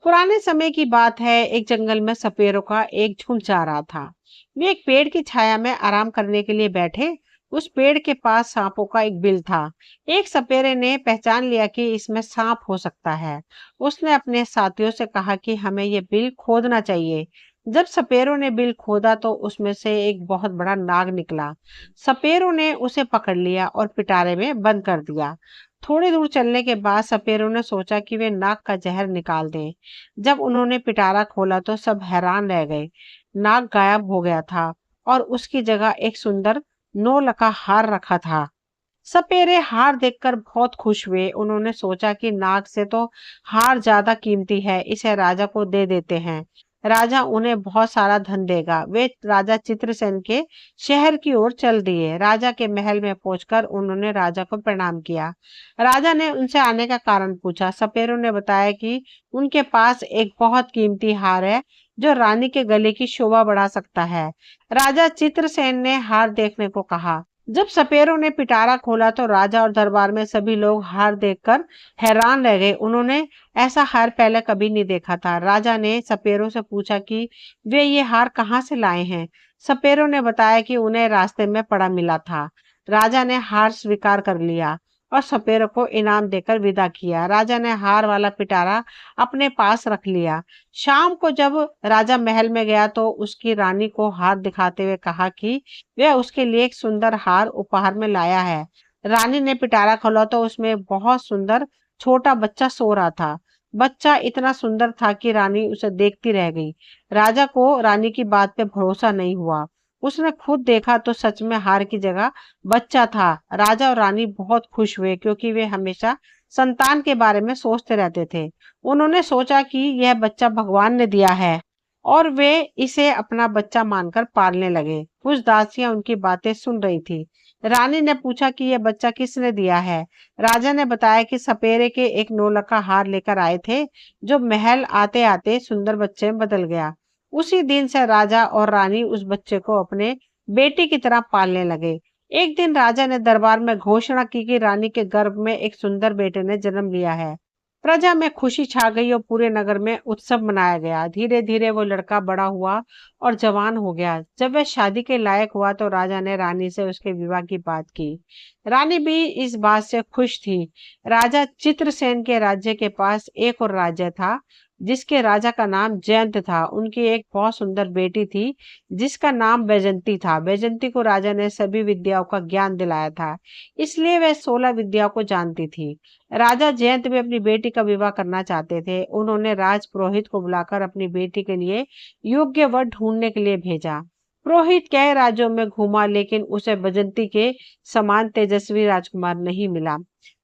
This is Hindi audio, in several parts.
पुराने समय की बात है। एक जंगल में सपेरों का एक झुंड जा रहा था। वे एक पेड़ की छाया में आराम करने के लिए बैठे। उस पेड़ के पास सांपों का एक बिल था। एक सपेरे ने पहचान लिया कि इसमें सांप हो सकता है। उसने अपने साथियों से कहा कि हमें ये बिल खोदना चाहिए। जब सपेरों ने बिल खोदा तो उसमें से एक बहुत बड़ा नाग निकला। सपेरों ने उसे पकड़ लिया और पिटारे में बंद कर दिया। थोड़ी दूर चलने के बाद सपेरों ने सोचा कि वे नाग का जहर निकाल दें। जब उन्होंने पिटारा खोला तो सब हैरान रह गए। नाग गायब हो गया था और उसकी जगह एक सुंदर नौ का हार रखा था। सपेरे हार देखकर बहुत खुश हुए। उन्होंने सोचा कि नाग से तो हार ज्यादा कीमती है, इसे राजा को दे देते हैं। राजा उन्हें बहुत सारा धन देगा। वे राजा चित्रसेन के शहर की ओर चल दिए। राजा के महल में पहुंचकर उन्होंने राजा को प्रणाम किया। राजा ने उनसे आने का कारण पूछा। सपेरों ने बताया कि उनके पास एक बहुत कीमती हार है जो रानी के गले की शोभा बढ़ा सकता है। राजा चित्रसेन ने हार देखने को कहा। जब सपेरों ने पिटारा खोला तो राजा और दरबार में सभी लोग हार देखकर हैरान रह गए। उन्होंने ऐसा हार पहले कभी नहीं देखा था। राजा ने सपेरों से पूछा कि वे ये हार कहाँ से लाए हैं। सपेरों ने बताया कि उन्हें रास्ते में पड़ा मिला था। राजा ने हार स्वीकार कर लिया और सपेरों को इनाम देकर विदा किया। राजा ने हार वाला पिटारा अपने पास रख लिया। शाम को जब राजा महल में गया तो उसकी रानी को हार दिखाते हुए कहा कि वह उसके लिए एक सुंदर हार उपहार में लाया है। रानी ने पिटारा खोला तो उसमें बहुत सुंदर छोटा बच्चा सो रहा था। बच्चा इतना सुंदर था कि रानी उसे देखती रह गई। राजा को रानी की बात पे भरोसा नहीं हुआ। उसने खुद देखा तो सच में हार की जगह बच्चा था। राजा और रानी बहुत खुश हुए क्योंकि वे हमेशा संतान के बारे में सोचते रहते थे। उन्होंने सोचा कि यह बच्चा भगवान ने दिया है और वे इसे अपना बच्चा मानकर पालने लगे। कुछ दासियां उनकी बातें सुन रही थी। रानी ने पूछा कि यह बच्चा किसने दिया है। राजा ने बताया कि सपेरे के एक नौलखा हार लेकर आए थे जो महल आते आते सुंदर बच्चे में बदल गया। उसी दिन से राजा और रानी उस बच्चे को अपने बेटी की तरह पालने लगे। एक दिन राजा ने दरबार में घोषणा की कि रानी के गर्भ में एक सुंदर बेटे ने जन्म लिया है। प्रजा में खुशी छा गई और पूरे नगर में उत्सव मनाया गया। धीरे धीरे वो लड़का बड़ा हुआ और जवान हो गया। जब वह शादी के लायक हुआ तो राजा ने रानी से उसके विवाह की बात की। रानी भी इस बात से खुश थी। राजा चित्रसेन के राज्य के पास एक और राज्य था जिसके राजा का नाम जयंत था। उनकी एक बहुत सुंदर बेटी थी जिसका नाम बैजंती था। बैजंती को राजा ने सभी विद्याओं का ज्ञान दिलाया था, इसलिए वह 16 विद्याओं को जानती थी। राजा जयंत भी अपनी बेटी का विवाह करना चाहते थे। उन्होंने राज पुरोहित को बुलाकर अपनी बेटी के लिए योग्य वर ढूंढने के लिए भेजा। पुरोहित कई राज्यों में घूमा लेकिन उसे बजंती के समान तेजस्वी राजकुमार नहीं मिला।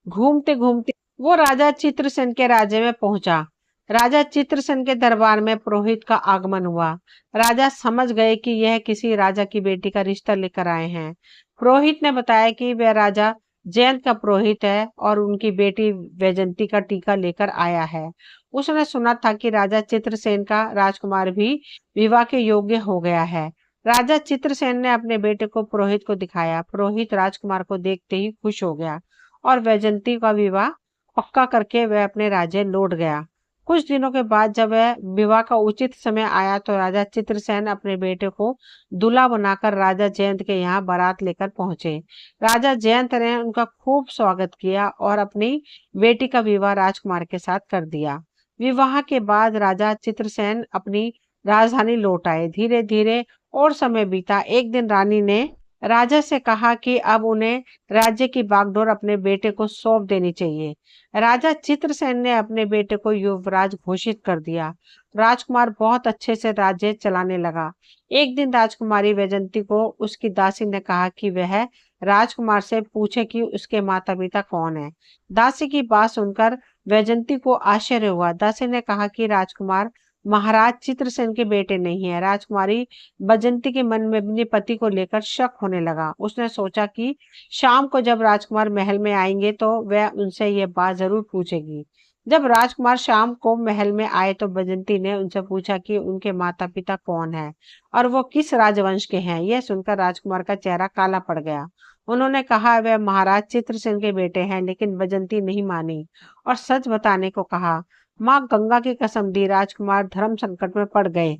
घूमते घूमते वो राजा चित्रसेन के राज्य में पहुंचा। राजा चित्रसेन के दरबार में पुरोहित का आगमन हुआ। राजा समझ गए कि यह किसी राजा की बेटी का रिश्ता लेकर आए हैं। पुरोहित ने बताया कि वह राजा जयंत का पुरोहित है और उनकी बेटी वैजंती का टीका लेकर आया है। उसने सुना था कि राजा चित्रसेन का राजकुमार भी विवाह के योग्य हो गया है। राजा चित्रसेन ने अपने बेटे को पुरोहित को दिखाया। पुरोहित राजकुमार को देखते ही खुश हो गया और वैजंती का विवाह पक्का करके वह अपने राज्य लौट गया। कुछ दिनों के बाद जब वह विवाह का उचित समय आया तो राजा चित्रसेन अपने बेटे को दूल्हा बनाकर राजा जयंत के यहाँ बारात लेकर पहुंचे। राजा जयंत ने उनका खूब स्वागत किया और अपनी बेटी का विवाह राजकुमार के साथ कर दिया। विवाह के बाद राजा चित्रसेन अपनी राजधानी लौट आए। धीरे धीरे और समय बीता। एक दिन रानी ने राजा से कहा कि अब उन्हें राज्य की बागडोर अपने बेटे को सौंप देनी चाहिए। राजा चित्रसेन ने अपने बेटे को युवराज घोषित कर दिया। राजकुमार बहुत अच्छे से राज्य चलाने लगा। एक दिन राजकुमारी वैजंती को उसकी दासी ने कहा कि वह राजकुमार से पूछे कि उसके माता पिता कौन है। दासी की बात सुनकर वैजंती को आश्चर्य हुआ। दासी ने कहा कि राजकुमार महाराज चित्रसेन के बेटे नहीं है। राजकुमारी वैजंती के मन में अपने पति को लेकर शक होने लगा। उसने सोचा कि शाम को जब राजकुमार महल में आएंगे तो वह उनसे यह बात जरूर पूछेगी। जब राजकुमार शाम को महल में आए तो वैजंती ने उनसे पूछा कि उनके माता पिता कौन है और वो किस राजवंश के हैं। यह सुनकर राजकुमार का चेहरा काला पड़ गया। उन्होंने कहा वह महाराज चित्रसेन के बेटे हैं, लेकिन वैजंती नहीं मानी और सच बताने को कहा। माँ गंगा की कसम दी, राजकुमार धर्म संकट में पड़ गए।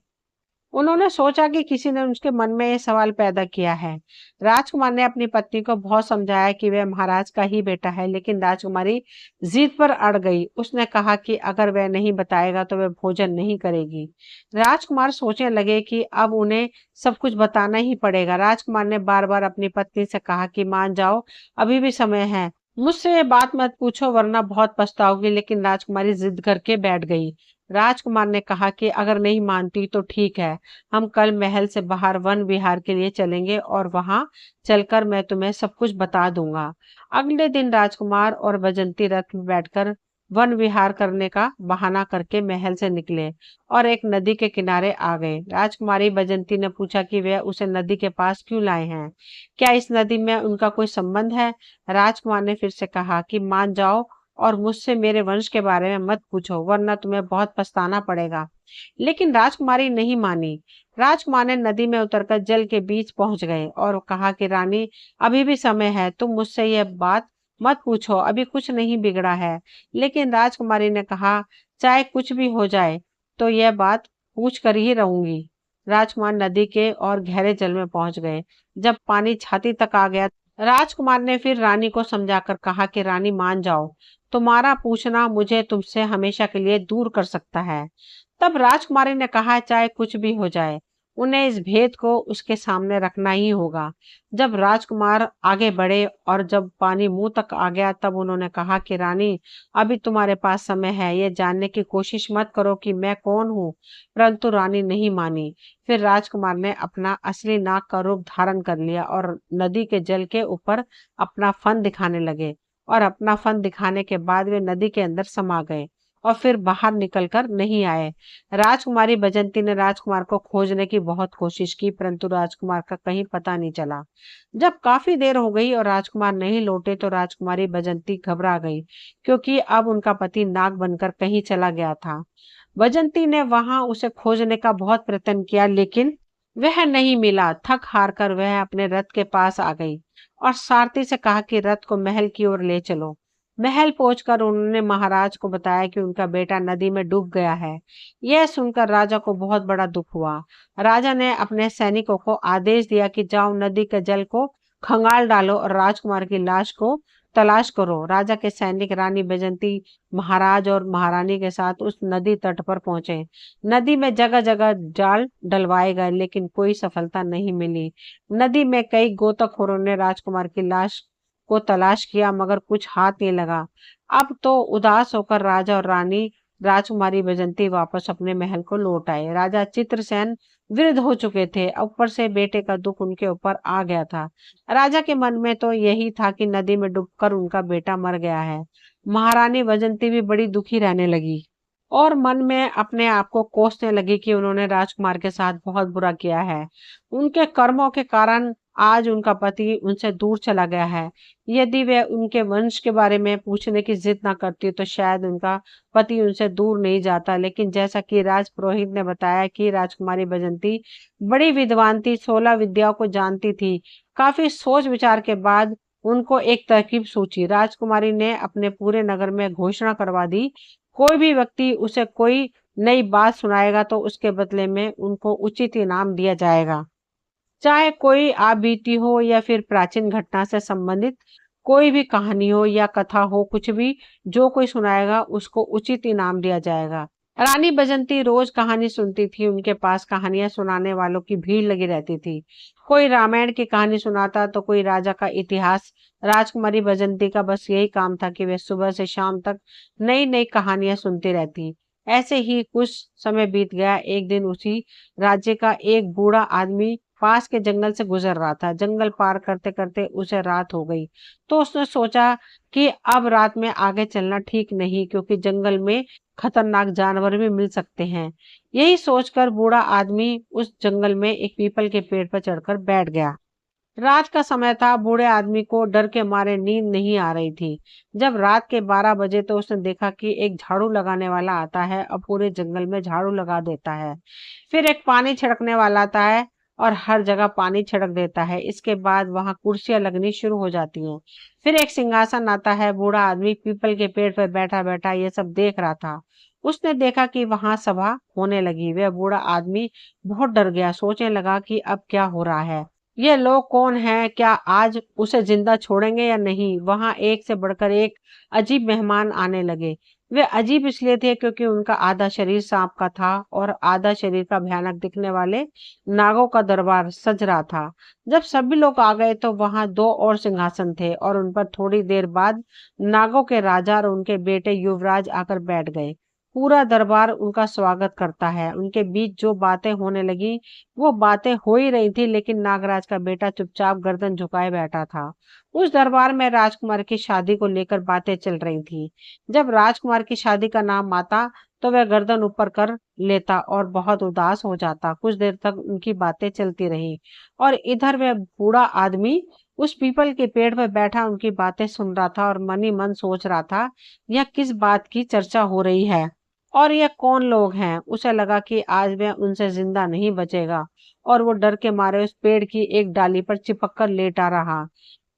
उन्होंने सोचा कि किसी ने उसके मन में ये सवाल पैदा किया है। राजकुमार ने अपनी पत्नी को बहुत समझाया कि वह महाराज का ही बेटा है, लेकिन राजकुमारी जिद पर अड़ गई। उसने कहा कि अगर वह नहीं बताएगा तो वह भोजन नहीं करेगी। राजकुमार सोचने लगे कि अब उन्हें सब कुछ बताना ही पड़ेगा। राजकुमार ने बार बार अपनी पत्नी से कहा कि मान जाओ, अभी भी समय है, मुझसे ये बात मत पूछो वरना बहुत पछताओगी। लेकिन राजकुमारी जिद करके बैठ गई। राजकुमार ने कहा कि अगर नहीं मानती तो ठीक है, हम कल महल से बाहर वन विहार के लिए चलेंगे और वहां चलकर मैं तुम्हें सब कुछ बता दूंगा। अगले दिन राजकुमार और बजंती रथ में बैठकर वन विहार करने का बहाना करके महल से निकले और एक नदी के किनारे आ गए। राजकुमारी बजंती ने पूछा कि वे उसे नदी के पास क्यों लाए हैं, क्या इस नदी में उनका कोई संबंध है। राजकुमार ने फिर से कहा कि मान जाओ और मुझसे मेरे वंश के बारे में मत पूछो वरना तुम्हें बहुत पछताना पड़ेगा। लेकिन राजकुमारी नहीं मानी। राजकुमार ने नदी में उतरकर जल के बीच पहुंच गए और कहा कि रानी, अभी भी समय है, तुम मुझसे यह बात मत पूछो, अभी कुछ नहीं बिगड़ा है। लेकिन राजकुमारी ने कहा, चाहे कुछ भी हो जाए तो यह बात पूछ कर ही रहूंगी। राजकुमार नदी के और गहरे जल में पहुंच गए। जब पानी छाती तक आ गया, राजकुमार ने फिर रानी को समझाकर कहा कि रानी मान जाओ, तुम्हारा पूछना मुझे तुमसे हमेशा के लिए दूर कर सकता है। तब राजकुमारी ने कहा, चाहे कुछ भी हो जाए, उन्हें इस भेद को उसके सामने रखना ही होगा। जब राजकुमार आगे बढ़े और जब पानी मुंह तक आ गया, तब उन्होंने कहा कि रानी, अभी तुम्हारे पास समय है, ये जानने की कोशिश मत करो कि मैं कौन हूँ। परंतु रानी नहीं मानी। फिर राजकुमार ने अपना असली नाग का रूप धारण कर लिया और नदी के जल के ऊपर अपना फन दिखाने लगे। और अपना फन दिखाने के बाद वे नदी के अंदर समा गए और फिर बाहर निकलकर नहीं आए। राजकुमारी बजंती ने राजकुमार को खोजने की बहुत कोशिश की, परंतु राजकुमार का कहीं पता नहीं चला। जब काफी देर हो गई और राजकुमार नहीं लौटे तो राजकुमारी बजंती घबरा गई, क्योंकि अब उनका पति नाग बनकर कहीं चला गया था। बजंती ने वहां उसे खोजने का बहुत प्रयत्न किया, लेकिन वह नहीं मिला। थक हार कर वह अपने रथ के पास आ गई और सारथी से कहा कि रथ को महल की ओर ले चलो। महल पहुंचकर उन्होंने महाराज को बताया कि उनका बेटा नदी में डूब गया है। यह सुनकर राजा को बहुत बड़ा दुख हुआ। राजा ने अपने सैनिकों को आदेश दिया कि जाओ, नदी के जल को खंगाल डालो और राजकुमार की लाश को तलाश करो। राजा के सैनिक रानी बैजंती, महाराज और महारानी के साथ उस नदी तट पर पहुंचे। नदी में जगह जगह जाल डलवाए गए, लेकिन कोई सफलता नहीं मिली। नदी में कई गोताखोरों ने राजकुमार की लाश को तलाश किया, मगर कुछ हाथ नहीं लगा। अब तो उदास होकर राजा और रानी राजकुमारी बैजंती वापस अपने महल को लौट आए। राजा चित्रसेन वृद्ध हो चुके थे, ऊपर से बेटे का दुख उनके ऊपर आ गया था। राजा के मन में तो यही था कि नदी में डूबकर उनका बेटा मर गया है। महारानी बैजंती भी बड़ी दुखी रहने लगी और मन में अपने आप को कोसने लगी कि उन्होंने राजकुमार के साथ बहुत बुरा किया है। उनके कर्मों के कारण आज उनका पति उनसे दूर चला गया है। यदि वह उनके वंश के बारे में पूछने की जिद ना करती तो शायद उनका पति उनसे दूर नहीं जाता। लेकिन जैसा कि राजपुरोहित ने बताया कि राजकुमारी बैजंती बड़ी विद्वान थी, 16 विद्याओं को जानती थी। काफी सोच विचार के बाद उनको एक तरकीब सूझी। राजकुमारी ने अपने पूरे नगर में घोषणा करवा दी, कोई भी व्यक्ति उसे कोई नई बात सुनाएगा तो उसके बदले में उनको उचित इनाम दिया जाएगा। चाहे कोई आप बीती हो या फिर प्राचीन घटना से संबंधित कोई भी कहानी हो या कथा हो, कुछ भी जो कोई सुनाएगा उसको उचित इनाम दिया जाएगा। रानी बजंती रोज कहानी सुनती थी। उनके पास कहानियां सुनाने वालों की भीड़ लगी रहती थी। कोई रामायण की कहानी सुनाता तो कोई राजा का इतिहास। राजकुमारी बजंती का बस यही काम था कि वे सुबह से शाम तक नई नई कहानियां सुनती रहती। ऐसे ही कुछ समय बीत गया। एक दिन उसी राज्य का एक बूढ़ा आदमी पास के जंगल से गुजर रहा था। जंगल पार करते करते उसे रात हो गई, तो उसने सोचा कि अब रात में आगे चलना ठीक नहीं, क्योंकि जंगल में खतरनाक जानवर भी मिल सकते हैं। यही सोचकर बूढ़ा आदमी उस जंगल में एक पीपल के पेड़ पर चढ़कर बैठ गया। रात का समय था। बूढ़े आदमी को डर के मारे नींद नहीं आ रही थी। जब रात के 12 बजे तो उसने देखा कि एक झाड़ू लगाने वाला आता है और पूरे जंगल में झाड़ू लगा देता है। फिर एक पानी छिड़कने वाला आता है और हर जगह पानी छिड़क देता है। इसके बाद वहां कुर्सियां लगनी शुरू हो जाती हैं। फिर एक सिंहासन आता है। बूढ़ा आदमी पीपल के पेड़ पर बैठा बैठा ये सब देख रहा था। उसने देखा कि वहां सभा होने लगी। वह बूढ़ा आदमी बहुत डर गया, सोचने लगा कि अब क्या हो रहा है। ये लोग कौन हैं? क्या आज उसे जिंदा छोड़ेंगे या नहीं? वहां एक से बढ़कर एक अजीब मेहमान आने लगे। वे अजीब इसलिए थे क्योंकि उनका आधा शरीर सांप का था और आधा शरीर का भयानक दिखने वाले नागों का दरबार सज रहा था। जब सभी लोग आ गए तो वहां दो और सिंहासन थे और उन पर थोड़ी देर बाद नागों के राजा और उनके बेटे युवराज आकर बैठ गए। पूरा दरबार उनका स्वागत करता है। उनके बीच जो बातें होने लगी वो बातें हो ही रही थी, लेकिन नागराज का बेटा चुपचाप गर्दन झुकाए बैठा था। उस दरबार में राजकुमार की शादी को लेकर बातें चल रही थी। जब राजकुमार की शादी का नाम आता तो वह गर्दन ऊपर कर लेता और बहुत उदास हो जाता। कुछ देर तक उनकी बातें चलती रही और इधर वह बूढ़ा आदमी उस पीपल के पेड़ पर बैठा उनकी बातें सुन रहा था और मन ही मन सोच रहा था, यह किस बात की चर्चा हो रही है और ये कौन लोग हैं। उसे लगा कि आज वह उनसे जिंदा नहीं बचेगा और वो डर के मारे उस पेड़ की एक डाली पर चिपक कर लेटा रहा।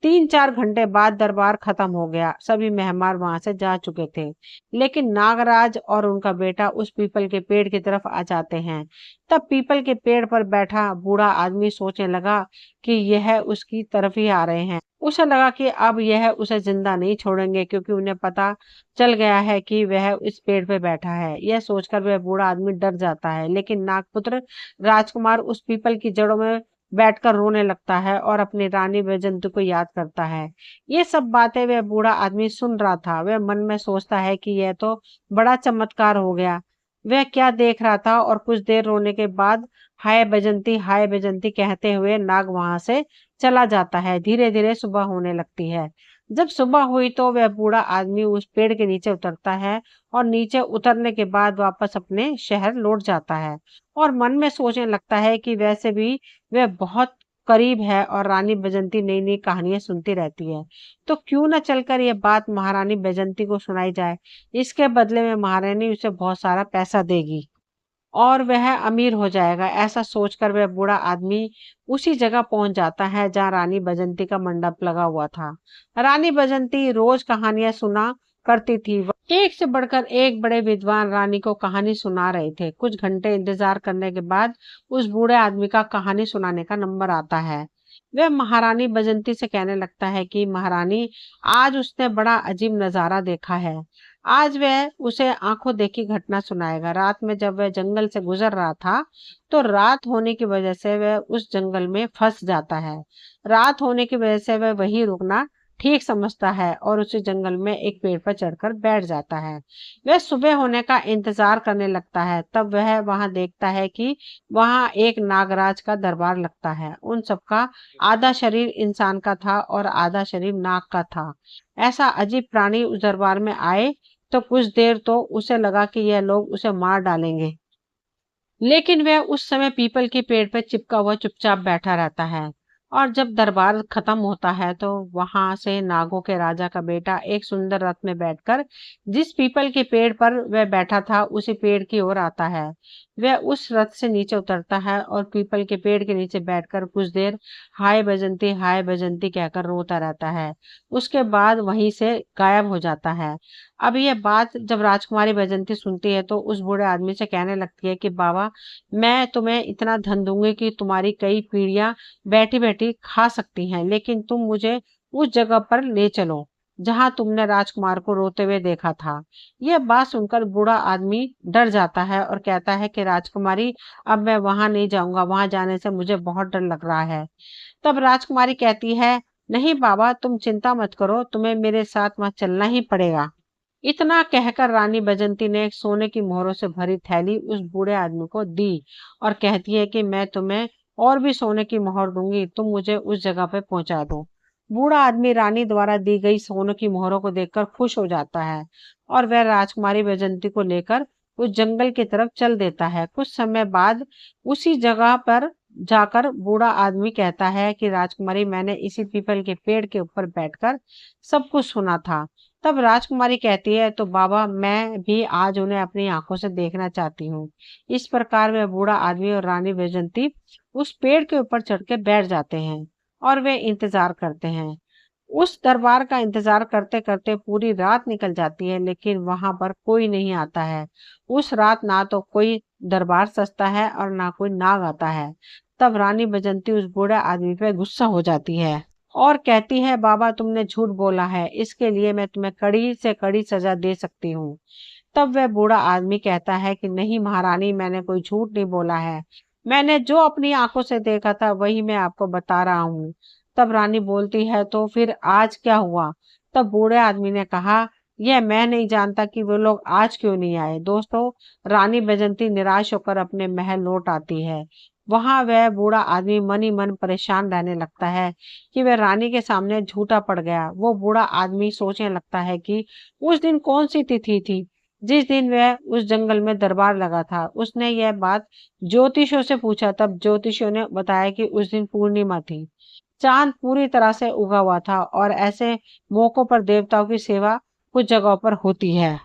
3-4 घंटे बाद दरबार खत्म हो गया। सभी मेहमान वहां से जा चुके थे, लेकिन नागराज और उनका बेटा उस पीपल के पेड़ की तरफ आ जाते हैं। तब पीपल के पेड़ पर बैठा बूढ़ा आदमी सोचने लगा कि यह उसकी तरफ ही आ रहे हैं। उसे लगा कि अब यह उसे जिंदा नहीं छोड़ेंगे क्योंकि उन्हें पता चल गया है कि वह इस पेड़ पे बैठा है। यह सोचकर वह बूढ़ा आदमी डर जाता है, लेकिन नागपुत्र राजकुमार उस पीपल की जड़ों में बैठकर रोने लगता है और अपनी रानी वैजंती को याद करता है। ये सब बातें वह बूढ़ा आदमी सुन रहा था। वह मन में सोचता है कि यह तो बड़ा चमत्कार हो गया। वह क्या देख रहा था और कुछ देर रोने के बाद हाय बैजंती कहते हुए नाग वहां से चला जाता है। धीरे धीरे सुबह होने लगती है। जब सुबह हुई तो वह बूढ़ा आदमी उस पेड़ के नीचे उतरता है और नीचे उतरने के बाद वापस अपने शहर लौट जाता है और मन में सोचने लगता है कि वैसे भी वह बहुत करीब है और रानी बैजंती नई नई कहानियां सुनती रहती है, तो क्यों न चलकर यह बात महारानी बैजंती को सुनाई जाए। इसके बदले में महारानी उसे बहुत सारा पैसा देगी और वह अमीर हो जाएगा। ऐसा सोचकर वह बूढ़ा आदमी उसी जगह पहुंच जाता है जहां रानी बैजंती का मंडप लगा हुआ था। रानी बैजंती रोज कहानियां सुना करती थी। एक से बढ़कर एक बड़े विद्वान रानी को कहानी सुना रहे थे। कुछ घंटे इंतजार करने के बाद उस बूढ़े आदमी का कहानी सुनाने का नंबर आता है। वह महारानी बैजंती से कहने लगता है कि महारानी, आज उसने बड़ा अजीब नजारा देखा है। आज वह उसे आंखों देखी घटना सुनाएगा। रात में जब वह जंगल से गुजर रहा था तो रात होने की वजह से वह उस जंगल में फंस जाता है। रात होने की वजह से वह वहीं रुकना ठीक समझता है और उसी जंगल में एक पेड़ पर चढ़कर बैठ जाता है। वह सुबह होने का इंतजार करने लगता है। तब वह वहां देखता है कि वहां एक नागराज का दरबार लगता है। उन सबका आधा शरीर इंसान का था और आधा शरीर नाग का था। ऐसा अजीब प्राणी उस दरबार में आए तो कुछ देर तो उसे लगा कि यह लोग उसे मार डालेंगे, लेकिन वह उस समय पीपल के पेड़ पर चिपका हुआ चुपचाप बैठा रहता है। और जब दरबार खत्म होता है तो वहां से नागों के राजा का बेटा एक सुंदर रथ में बैठकर जिस पीपल के पेड़ पर वह बैठा था उसी पेड़ की ओर आता है। वह उस रथ से नीचे उतरता है और पीपल के पेड़ के नीचे बैठकर कुछ देर हाय बैजंती कहकर रोता रहता है। उसके बाद वहीं से गायब हो जाता है। अब यह बात जब राजकुमारी बैजंती सुनती है तो उस बूढ़े आदमी से कहने लगती है कि बाबा, मैं तुम्हें इतना धन दूंगी कि तुम्हारी कई पीढ़ियां बैठी बैठी खा सकती हैं, लेकिन तुम मुझे उस जगह पर ले चलो जहां तुमने राजकुमार को रोते हुए देखा था। यह बात सुनकर बूढ़ा आदमी डर जाता है और कहता है कि राजकुमारी, अब मैं वहां नहीं जाऊंगा, वहां जाने से मुझे बहुत डर लग रहा है। तब राजकुमारी कहती है, नहीं बाबा, तुम चिंता मत करो, तुम्हें मेरे साथ वहां चलना ही पड़ेगा। इतना कहकर रानी बैजंती ने एक सोने की मोहरों से भरी थैली उस बूढ़े आदमी को दी और कहती है कि मैं तुम्हें और भी सोने की मोहर दूंगी, तुम मुझे उस जगह पे पहुंचा दो। बूढ़ा आदमी रानी द्वारा दी गई सोने की मोहरों को देखकर खुश हो जाता है और वह राजकुमारी बैजंती को लेकर उस जंगल की तरफ चल देता है। कुछ समय बाद उसी जगह पर जाकर बूढ़ा आदमी कहता है कि राजकुमारी, मैंने इसी पीपल के पेड़ के ऊपर बैठकर सब कुछ सुना था। तब राजकुमारी कहती है, तो बाबा मैं भी आज उन्हें अपनी आंखों से देखना चाहती हूँ। इस प्रकार वह बूढ़ा आदमी और रानी वैजंती उस पेड़ के ऊपर चढ़ के बैठ जाते हैं और वे इंतजार करते हैं। उस दरबार का इंतजार करते करते पूरी रात निकल जाती है, लेकिन वहां पर कोई नहीं आता है। उस रात ना तो कोई दरबार सजता है और ना कोई नाग आता है। तब रानी बजंती उस बूढ़े आदमी पे गुस्सा हो जाती है और कहती है, बाबा तुमने झूठ बोला है, इसके लिए मैं तुम्हें कड़ी से कड़ी सजा दे सकती हूँ। तब वह बूढ़ा आदमी कहता है कि नहीं महारानी, मैंने कोई झूठ नहीं बोला है। मैंने जो अपनी आंखों से देखा था वही मैं आपको बता रहा हूँ। तब रानी बोलती है, तो फिर आज क्या हुआ? तब बूढ़े आदमी ने कहा, यह मैं नहीं जानता कि वो लोग आज क्यों नहीं आए। दोस्तों, रानी बैजंती निराश होकर अपने महल लौट आती है। वहां वह बूढ़ा आदमी मन ही मन परेशान रहने लगता है कि वह रानी के सामने झूठा पड़ गया। वो बूढ़ा आदमी सोचने लगता है कि उस दिन कौन सी तिथि थी जिस दिन वह उस जंगल में दरबार लगा था। उसने यह बात ज्योतिषियों से पूछा, तब ज्योतिषियों ने बताया कि उस दिन पूर्णिमा थी, चांद पूरी तरह से उगा हुआ था और ऐसे मौकों पर देवताओं की सेवा कुछ जगहों पर होती है।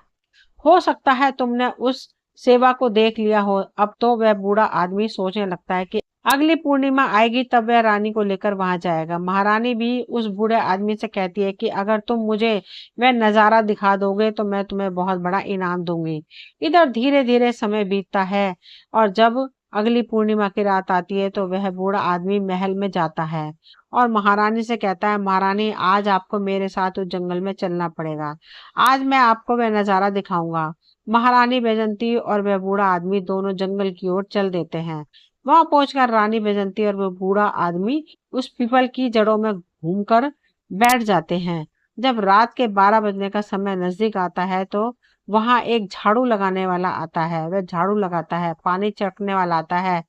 हो सकता है तुमने उस सेवा को देख लिया हो। अब तो वह बूढ़ा आदमी सोचने लगता है कि अगली पूर्णिमा आएगी तब वह रानी को लेकर वहां जाएगा। महारानी भी उस बूढ़े आदमी से कहती है कि अगर तुम मुझे वह नजारा दिखा दोगे तो मैं तुम्हें बहुत बड़ा इनाम दूंगी। इधर धीरे धीरे समय बीतता है और जब अगली पूर्णिमा की रात आती है तो वह बूढ़ा आदमी महल में जाता है और महारानी से कहता है, महारानी आज आपको मेरे साथ उस जंगल में चलना पड़ेगा। आज मैं आपको वह नजारा दिखाऊंगा। महारानी बैजंती और वह बूढ़ा आदमी दोनों जंगल की ओर चल देते हैं। वहां पहुंचकर रानी बैजंती और वह बूढ़ा आदमी उस पीपल की जड़ों में घूमकर बैठ जाते हैं। जब रात के 12 बजने का समय नजदीक आता है तो वहां एक झाड़ू लगाने वाला आता है। वह झाड़ू लगाता है, पानी छिड़कने वाला आता है,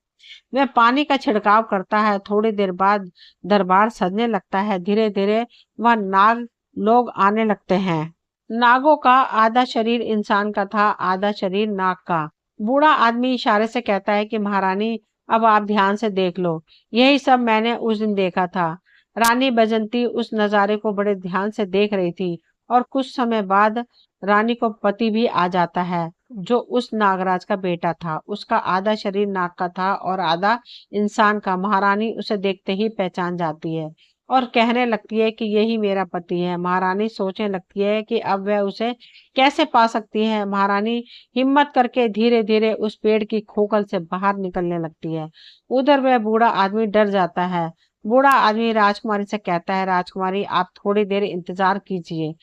वह पानी का छिड़काव करता है। थोड़ी देर बाद दरबार सजने लगता है। धीरे धीरे वह नाग लोग आने लगते हैं। नागों का आधा शरीर इंसान का था, आधा शरीर नाग का। बूढ़ा आदमी इशारे से कहता है कि महारानी अब आप ध्यान से देख लो, यही सब मैंने उस दिन देखा था। रानी बजंती उस नजारे को बड़े ध्यान से देख रही थी और कुछ समय बाद रानी को पति भी आ जाता है जो उस नागराज का बेटा था। उसका आधा शरीर नाग का था और आधा इंसान का। महारानी उसे देखते ही पहचान जाती है और कहने लगती है कि यही मेरा पति है। महारानी सोचने लगती है कि अब वह उसे कैसे पा सकती है। महारानी हिम्मत करके धीरे धीरे उस पेड़ की खोखल से बाहर निकलने लगती है। उधर वह बूढ़ा आदमी डर जाता है। बूढ़ा आदमी राजकुमारी से कहता है, राजकुमारी आप थोड़ी देर इंतजार कीजिए।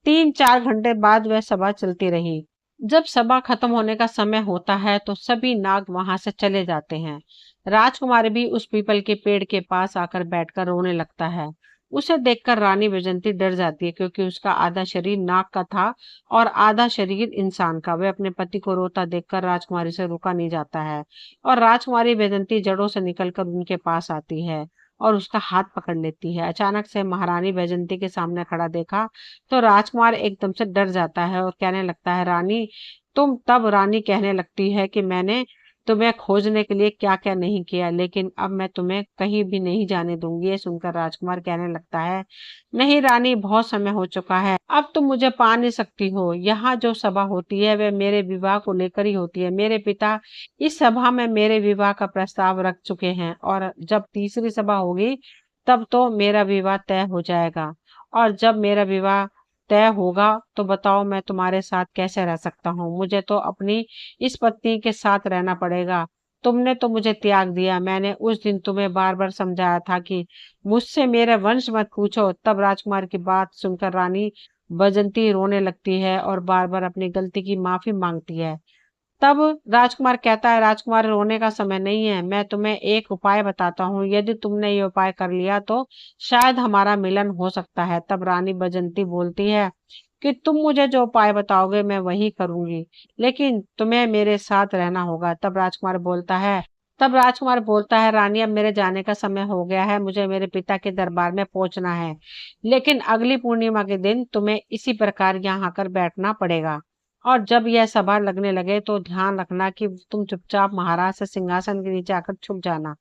3-4 घंटे बाद वह सभा चलती रही। जब सभा खत्म होने का समय होता है तो सभी नाग वहां से चले जाते हैं। राजकुमारी भी उस पीपल के पेड़ के पास आकर बैठकर रोने लगता है। उसे देखकर रानी वैजंती डर जाती है क्योंकि उसका आधा शरीर नाग का था और आधा शरीर इंसान का। वह अपने पति को रोता देखकर राजकुमारी से रुका नहीं जाता है और राजकुमारी वैजंती जड़ों से निकलकर उनके पास आती है और उसका हाथ पकड़ लेती है। अचानक से महारानी वैजंती के सामने खड़ा देखा तो राजकुमार एकदम से डर जाता है और कहने लगता है, रानी तुम। तब रानी कहने लगती है कि मैंने तुम्हें खोजने के लिए क्या क्या नहीं किया, लेकिन अब मैं तुम्हें कहीं भी नहीं जाने दूंगी। ये सुनकर राजकुमार कहने लगता है, नहीं रानी, बहुत समय हो चुका है, अब तुम मुझे पा नहीं सकती हो। यहाँ जो सभा होती है वह मेरे विवाह को लेकर ही होती है। मेरे पिता इस सभा में मेरे विवाह का प्रस्ताव रख चुके हैं और जब तीसरी सभा होगी तब तो मेरा विवाह तय हो जाएगा। और जब मेरा विवाह तय होगा तो बताओ मैं तुम्हारे साथ कैसे रह सकता हूँ। मुझे तो अपनी इस पत्नी के साथ रहना पड़ेगा। तुमने तो मुझे त्याग दिया। मैंने उस दिन तुम्हें बार बार समझाया था कि मुझसे मेरे वंश मत पूछो। तब राजकुमार की बात सुनकर रानी बजंती रोने लगती है और बार बार अपनी गलती की माफी मांगती है। तब राजकुमार कहता है, राजकुमार रोने का समय नहीं है, मैं तुम्हें एक उपाय बताता हूँ। यदि तुमने ये उपाय कर लिया तो शायद हमारा मिलन हो सकता है। तब रानी बजंती बोलती है कि तुम मुझे जो उपाय बताओगे मैं वही करूंगी, लेकिन तुम्हें मेरे साथ रहना होगा। तब राजकुमार बोलता है, रानी अब मेरे जाने का समय हो गया है, मुझे मेरे पिता के दरबार में पहुंचना है, लेकिन अगली पूर्णिमा के दिन तुम्हें इसी प्रकार यहाँ आकर बैठना पड़ेगा। और जब यह सभा लगने लगे तो ध्यान रखना कि तुम चुपचाप महाराज से सिंहासन के नीचे आकर छुप जाना।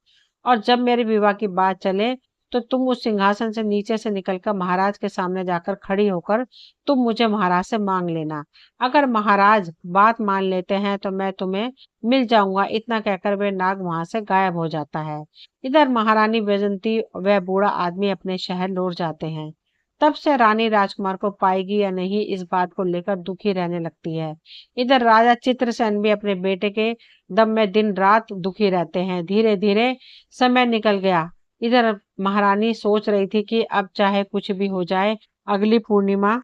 और जब मेरे विवाह की बात चले तो तुम उस सिंहासन से नीचे से निकलकर महाराज के सामने जाकर खड़ी होकर तुम मुझे महाराज से मांग लेना। अगर महाराज बात मान लेते हैं तो मैं तुम्हें मिल जाऊंगा। इतना कहकर वे नाग वहां से गायब हो जाता है। इधर महारानी वैजंती व बूढ़ा आदमी अपने शहर लौट जाते हैं। तब से रानी राजकुमार को पाएगी या नहीं इस बात को लेकर दुखी रहने लगती है। इधर राजा चित्रसेन भी अपने बेटे के दम में दिन रात दुखी रहते हैं। धीरे धीरे समय निकल गया। इधर महारानी सोच रही थी कि अब चाहे कुछ भी हो जाए, अगली पूर्णिमा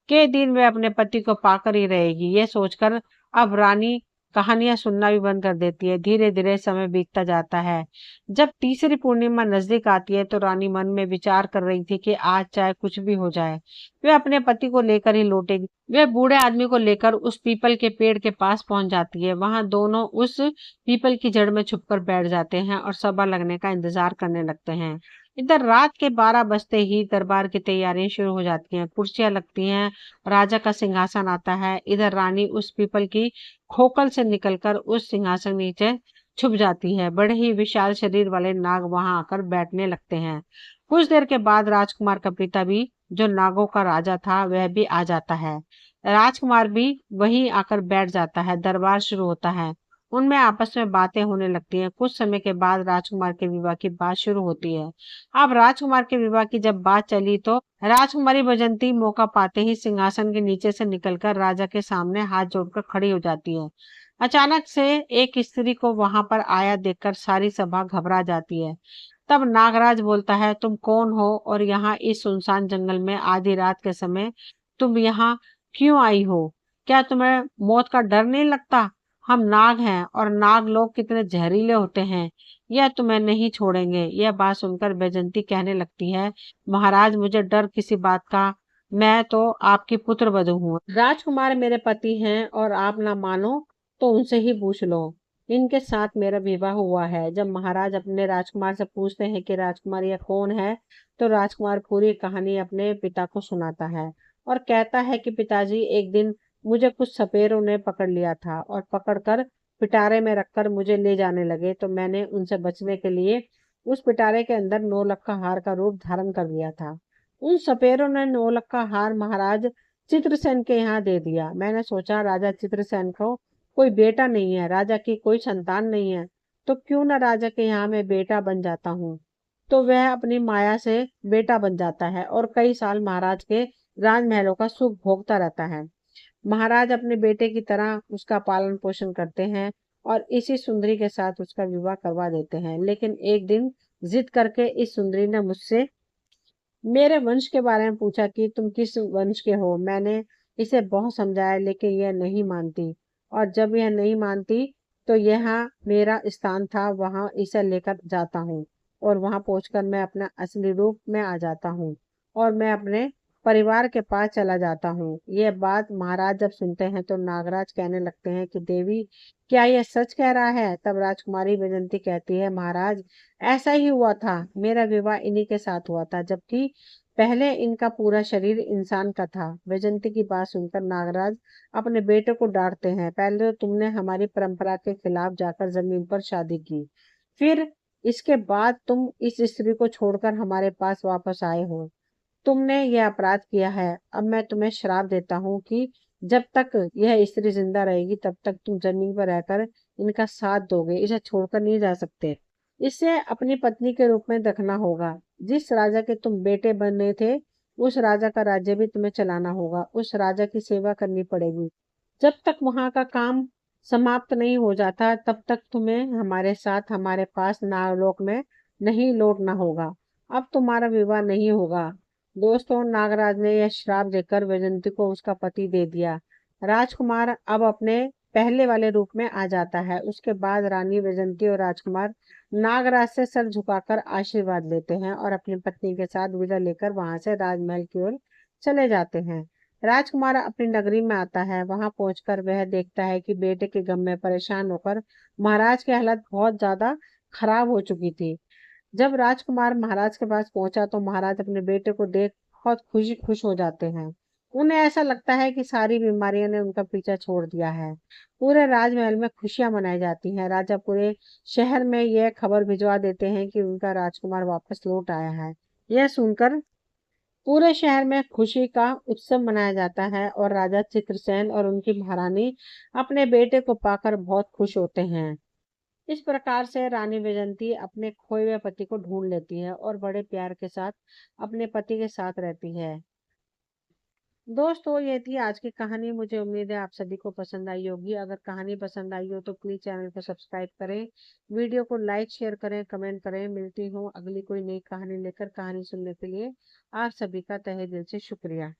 के दिन वे अपने पति को पाकर ही रहेगी। ये सोचकर अब रानी कहानियां सुनना भी बंद कर देती है। धीरे धीरे समय बीतता जाता है। जब तीसरी पूर्णिमा नजदीक आती है तो रानी मन में विचार कर रही थी कि आज चाहे कुछ भी हो जाए, वे अपने पति को लेकर ही लौटेगी। वे बूढ़े आदमी को लेकर उस पीपल के पेड़ के पास पहुंच जाती है। वहां दोनों उस पीपल की जड़ में छुपकर बैठ जाते हैं और सभा लगने का इंतजार करने लगते हैं। इधर रात के 12 बजते ही दरबार की तैयारियां शुरू हो जाती हैं। कुर्सियां लगती हैं, राजा का सिंहासन आता है। इधर रानी उस पीपल की खोखल से निकलकर उस सिंहासन नीचे छुप जाती है। बड़े ही विशाल शरीर वाले नाग वहां आकर बैठने लगते हैं। कुछ देर के बाद राजकुमार का पिता भी, जो नागों का राजा था, वह भी आ जाता है। राजकुमार भी वहीं आकर बैठ जाता है। दरबार शुरू होता है। उनमें आपस में बातें होने लगती हैं। कुछ समय के बाद राजकुमार के विवाह की बात शुरू होती है। अब राजकुमार के विवाह की जब बात चली तो राजकुमारी वैजंती मौका पाते ही सिंहासन के नीचे से निकलकर राजा के सामने हाथ जोड़कर खड़ी हो जाती है। अचानक से एक स्त्री को वहां पर आया देखकर सारी सभा घबरा जाती है। तब नागराज बोलता है, तुम कौन हो और यहाँ इस सुनसान जंगल में आधी रात के समय तुम यहाँ क्यों आई हो? क्या तुम्हें मौत का डर नहीं लगता? हम नाग हैं और नाग लोग कितने जहरीले होते हैं। यह तुम्हें नहीं छोड़ेंगे। यह बात सुनकर बैजंती कहने लगती है, महाराज मुझे डर किसी बात का, मैं तो आपकी पुत्र वधू हूँ। राजकुमार मेरे पति हैं और आप ना मानो तो उनसे ही पूछ लो। इनके साथ मेरा विवाह हुआ है। जब महाराज अपने राजकुमार से पूछते हैं कि राजकुमार यह कौन है, तो राजकुमार पूरी कहानी अपने पिता को सुनाता है और कहता है कि पिताजी, एक दिन मुझे कुछ सपेरों ने पकड़ लिया था और पकड़कर पिटारे में रखकर मुझे ले जाने लगे, तो मैंने उनसे बचने के लिए उस पिटारे के अंदर नौलखा हार का रूप धारण कर लिया था। उन सपेरों ने नौलखा हार महाराज चित्रसेन के यहाँ दे दिया। मैंने सोचा राजा चित्रसेन को कोई बेटा नहीं है, राजा की कोई संतान नहीं है, तो क्यों ना राजा के यहाँ मैं बेटा बन जाता हूँ। तो वह अपनी माया से बेटा बन जाता है और कई साल महाराज के राजमहलों का सुख भोगता रहता है। महाराज अपने बेटे की तरह उसका पालन पोषण करते हैं और इसी सुंदरी के साथ उसका विवाह करवा देते हैं। लेकिन एक दिन जिद करके इस सुंदरी ने मुझसे मेरे वंश के बारे में पूछा कि तुम किस वंश के हो। मैंने इसे बहुत समझाया लेकिन यह नहीं मानती, और जब यह नहीं मानती तो यहाँ मेरा स्थान था, वहां इसे लेकर जाता हूँ और वहां पहुंचकर मैं अपना असली रूप में आ जाता हूँ और मैं अपने परिवार के पास चला जाता हूँ। यह बात महाराज जब सुनते हैं तो नागराज कहने लगते हैं कि देवी, क्या यह सच कह रहा है? तब राजकुमारी वैजंती कहती है, महाराज ऐसा ही हुआ था। मेरा विवाह इन्हीं के साथ हुआ था, जबकि पहले इनका पूरा शरीर इंसान का था। वैजंती की बात सुनकर नागराज अपने बेटे को डांटते हैं, पहले तो तुमने हमारी परंपरा के खिलाफ जाकर जमीन पर शादी की, फिर इसके बाद तुम इस स्त्री को छोड़कर हमारे पास वापस आए हो। तुमने यह अपराध किया है। अब मैं तुम्हें श्राप देता हूँ कि जब तक यह स्त्री जिंदा रहेगी तब तक तुम जमीन पर रहकर इनका साथ दोगे, इसे छोड़कर नहीं जा सकते। इसे अपनी पत्नी के रूप में रखना होगा। जिस राजा के तुम बेटे बने थे, उस राजा का राज्य भी तुम्हें चलाना होगा, उस राजा की सेवा करनी पड़ेगी। जब तक वहां का काम समाप्त नहीं हो जाता तब तक तुम्हें हमारे साथ हमारे पास नागलोक में नहीं लौटना होगा। अब तुम्हारा विवाह नहीं होगा। दोस्तों, नागराज ने यह श्राप देकर वैजंती को उसका पति दे दिया। राजकुमार अब अपने पहले वाले रूप में आ जाता है। उसके बाद रानी वैजंती और राजकुमार नागराज से सर झुकाकर आशीर्वाद लेते हैं और अपनी पत्नी के साथ विदा लेकर वहां से राजमहल की ओर चले जाते हैं। राजकुमार अपनी नगरी में आता है। वहां पहुंचकर वह देखता है कि बेटे के गम में परेशान होकर महाराज की हालत बहुत ज्यादा खराब हो चुकी थी। जब राजकुमार महाराज के पास पहुंचा तो महाराज अपने बेटे को देख बहुत खुश हो जाते हैं। उन्हें ऐसा लगता है कि सारी बीमारियों ने उनका पीछा छोड़ दिया है। पूरे राजमहल में खुशियां मनाई जाती हैं। राजा पूरे शहर में यह खबर भिजवा देते हैं कि उनका राजकुमार वापस लौट आया है। यह सुनकर पूरे शहर में खुशी का उत्सव मनाया जाता है और राजा चित्रसेन और उनकी महारानी अपने बेटे को पाकर बहुत खुश होते हैं। इस प्रकार से रानी वैजंती अपने खोए हुए पति को ढूंढ लेती है और बड़े प्यार के साथ अपने पति के साथ रहती है। दोस्तों, ये थी आज की कहानी। मुझे उम्मीद है आप सभी को पसंद आई होगी। अगर कहानी पसंद आई हो तो प्लीज चैनल को सब्सक्राइब करें, वीडियो को लाइक शेयर करें, कमेंट करें। मिलती हूँ अगली कोई नई कहानी लेकर। कहानी सुनने के लिए आप सभी का तहे दिल से शुक्रिया।